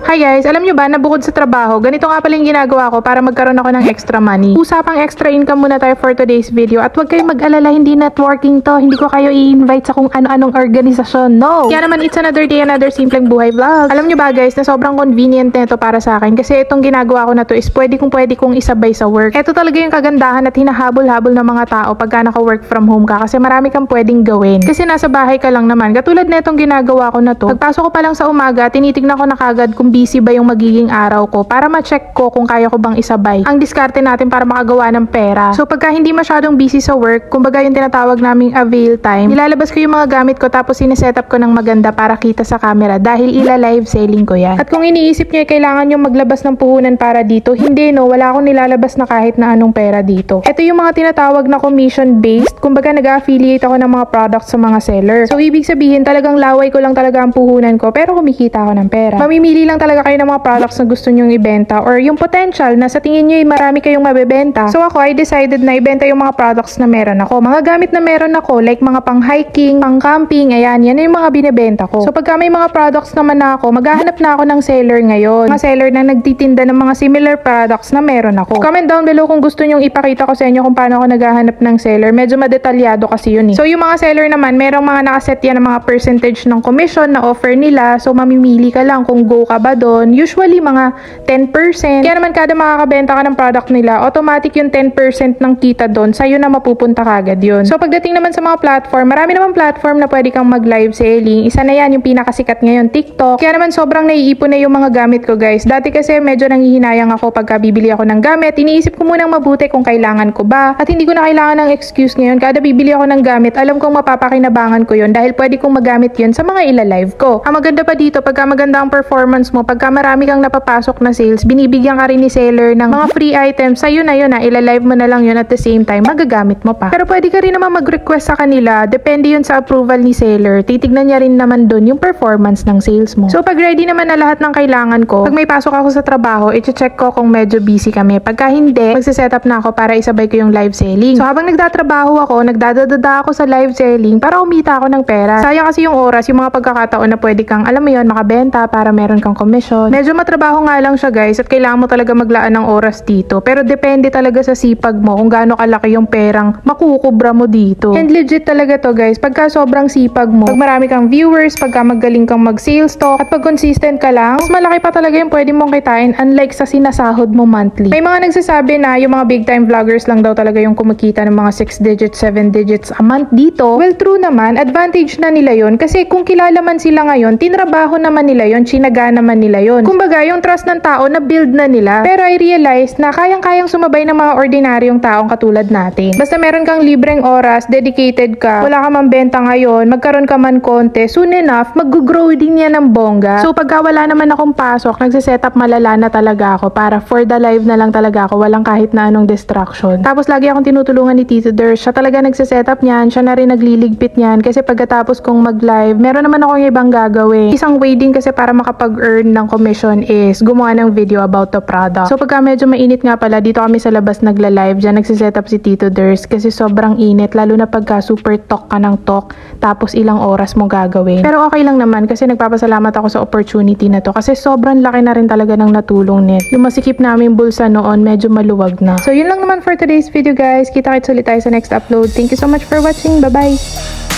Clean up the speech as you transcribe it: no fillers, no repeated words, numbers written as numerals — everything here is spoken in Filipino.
Hi guys, alam nyo ba na bukod sa trabaho, ganito nga pala yung ginagawa ko para magkaroon ako ng extra money. Usapang extra income muna tayo for today's video at huwag kayong mag-alala, hindi networking to. Hindi ko kayo i-invite sa kung ano-anong organisasyon. No! Kaya naman, it's another day, another simpleng buhay vlog. Alam nyo ba guys, na sobrang convenient nito para sa akin kasi itong ginagawa ko na to is pwede kong isabay sa work. Ito talaga yung kagandahan at hinahabol-habol ng mga tao pagka naka-work from home ka kasi marami kang pwedeng gawin. Kasi nasa bahay ka lang naman. Katulad na itong ginagawa ko na to. Pagpasok ko pa lang sa umaga, tinitignan ko na kagad kung busy ba yung magiging araw ko para ma-check ko kung kaya ko bang isabay ang diskarte natin para makagawa ng pera. So pagka hindi masyadong busy sa work, kumbaga yung tinatawag naming avail time, nilalabas ko yung mga gamit ko tapos sineset up ko ng maganda para kita sa camera dahil ila-live selling ko yan. At kung iniisip nyo kailangan yung maglabas ng puhunan para dito, hindi no, wala akong nilalabas na kahit na anong pera dito. Ito yung mga tinatawag na commission based, kumbaga nag-affiliate ako ng mga products sa mga seller. So ibig sabihin talagang laway ko lang talaga ang puhunan ko pero kumikita ako ng pera. Mamimili lang talaga kayo ng mga products na gusto nyong ibenta or yung potential na sa tingin nyo marami kayong mabebenta. So ako, I decided na ibenta yung mga products na meron ako. Mga gamit na meron ako, like mga pang hiking, pang camping, ayan, yan yung mga binebenta ko. So pagka may mga products naman na ako, maghahanap na ako ng seller ngayon. Mga seller na nagtitinda ng mga similar products na meron ako. Comment down below kung gusto nyong ipakita ko sa inyo kung paano ako naghahanap ng seller. Medyo madetalyado kasi yun eh. So yung mga seller naman, merong mga nakaset yan ng mga percentage ng commission na offer nila. So mamimili ka lang kung go ka ba doon. Usually mga 10%. Kaya naman kada makakabenta ka ng product nila, automatic yung 10% ng kita doon, sa'yo na mapupunta kagad yun. So pagdating naman sa mga platform, marami naman platform na pwede kang mag-live selling. Isa na yan, yung pinakasikat ngayon, TikTok. Kaya naman sobrang naiipon na yung mga gamit ko guys. Dati kasi medyo nanghihinayang ako pagka bibili ako ng gamit. Iniisip ko munang mabuti kung kailangan ko ba. At hindi ko na kailangan ng excuse ngayon. Kada bibili ako ng gamit, alam kong mapapakinabangan ko yun dahil pwede kong magamit yun sa mga ila-live ko. Ang maganda pa dito, pagka maganda ang performance mo, pagka marami kang napapasok na sales, binibigyan ka rin ni seller ng mga free items. Sa'yo na yun ila-live mo na lang yun at the same time, magagamit mo pa. Pero pwede ka rin naman mag-request sa kanila. Depende yun sa approval ni seller. Titignan niya rin naman dun yung performance ng sales mo. So pag ready naman na lahat ng kailangan ko, pag may pasok ako sa trabaho, i-check ko kung medyo busy kami. Pagka hindi, magsiset-up na ako para isabay ko yung live selling. So habang nagtatrabaho ako, nagdadadada ako sa live selling para umita ako ng pera. Sayang kasi yung oras, yung mga pagkakataon na pwede kang, alam mo yun, makabenta para meron kang commission. Medyo matrabaho nga lang siya guys at kailangan mo talaga maglaan ng oras dito. Pero depende talaga sa sipag mo kung gaano kalaki yung perang makukubra mo dito. And legit talaga to guys, pagka sobrang sipag mo, pag marami kang viewers, pagka magaling kang mag-sales talk, at pag consistent ka lang, mas malaki pa talaga yung pwede mong kitain unlike sa sinasahod mo monthly. May mga nagsasabi na yung mga big time vloggers lang daw talaga yung kumikita ng mga 6 digits, 7 digits a month dito. Well, true naman, advantage na nila yon kasi kung kilala man sila ngayon, tinrabaho naman nila yon, chinaga naman nila yon. Kumbaga, yung trust ng tao na build na nila. Pero I realize na kayang-kayang sumabay ng mga ordinaryong taong katulad natin. Basta meron kang libreng oras, dedicated ka, wala ka man benta ngayon, magkaroon ka man konti, soon enough, mag-grow din yan ng bongga. So pagka wala naman akong pasok, nagsiset-up malala na talaga ako para for the live na lang talaga ako, walang kahit na anong distraction. Tapos lagi akong tinutulungan ni Tito Der, siya talaga nagsiset-up niyan, siya na rin nagliligpit niyan kasi pagkatapos kong mag-live, meron naman akong ibang gagawin. Isang way din kasi para makapag-earn ng commission is gumawa ng video about the product. So pagka medyo mainit nga pala, dito kami sa labas nagla-live, dyan nagsiset-up si Tito Ders kasi sobrang init, lalo na pagka super talk ka ng talk, tapos ilang oras mo gagawin. Pero okay lang naman kasi nagpapasalamat ako sa opportunity na to kasi sobrang laki na rin talaga ng natulong net. Yung masikip namin bulsa noon, medyo maluwag na. So yun lang naman for today's video guys. Kita-kits ulit tayo sa next upload. Thank you so much for watching. Bye-bye!